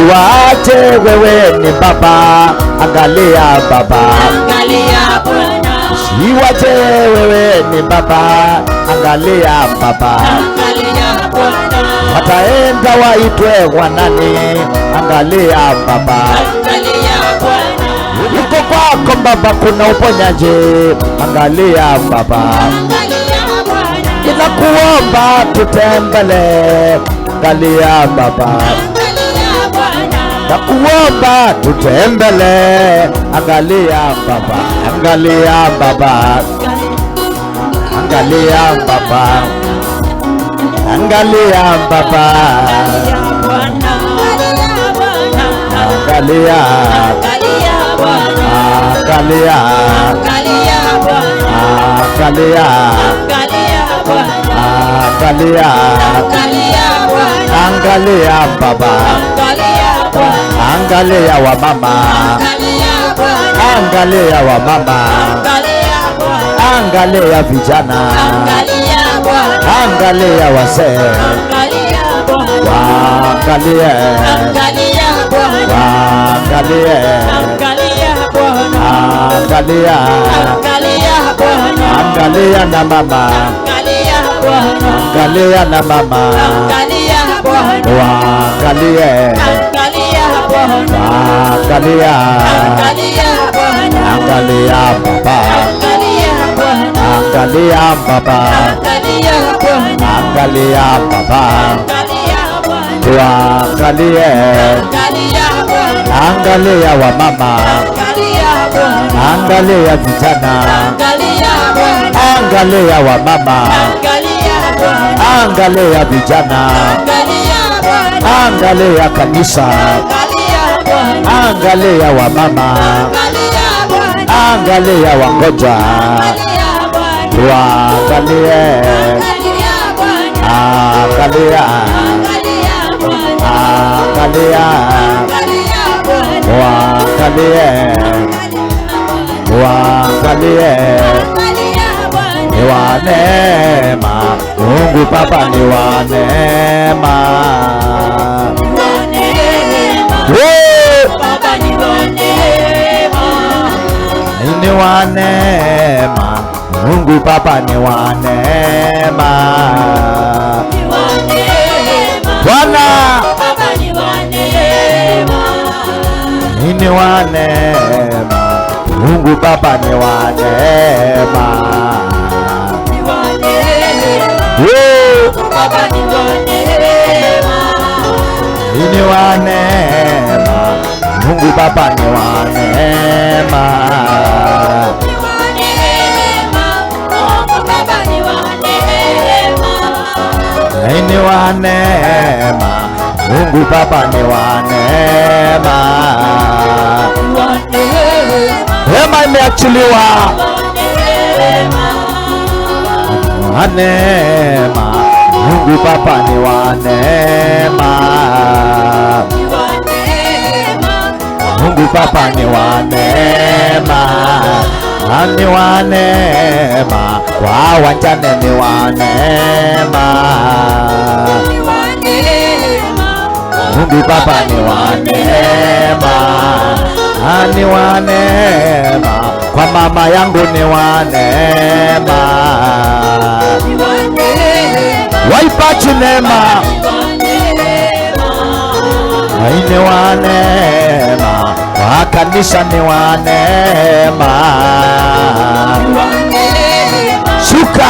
usiwache, wewe ni Baba, angalia Baba, angalia Bwana, usiwache, wewe ni Baba, angalia Baba, angalia Bwana, wataenda waitwe wanani, angalia Baba, angalia Bwana, yuko kwako Baba kuna uponyaji, angalia Baba, angalia Bwana, inakuomba tutembele, angalia Baba, angalia Bwana, nakuomba tutembele, angalia Baba, angalia Baba, angalia Baba, angalia Baba, angalia, angalia, angalia, angalia, angalia Baba, angalia wa mama, angalia wa mama, angalia vijana, angalia wazee, waangalie, waangalie, angalia, angalia na mama, angalia na mama, waangalie, waangalia, angalia Baba, angalia Baba, angalia Baba, waangalie, angalia wa mama, angalia vijana, angalia wa mama, angalia vijana, angalia kanisa, angalia wa mama, angalia wangoja, waangalie, angalia, angalia, waangalie, waangalie, ni wa neema, Mungu Baba ni wa neema, ni wa neema, Mungu Baba ni wa neema, Bwana ni wa neema, Mungu Baba ni wa neema, ni wa neema, Mungu Baba ni wa neema, ni wa neema, Mungu Baba ni wa neema, neema imeachiliwa, wa neema, Mungu Baba ni wa neema, Mungu Baba ni wa neema, ni wa neema, kwa wajane ni wa neema, Mungu Baba ni wa neema, ni wa neema, kwa mama yangu ni wa neema, waipachi neema, ni wa neema, kwa kanisa ni wa neema, shuka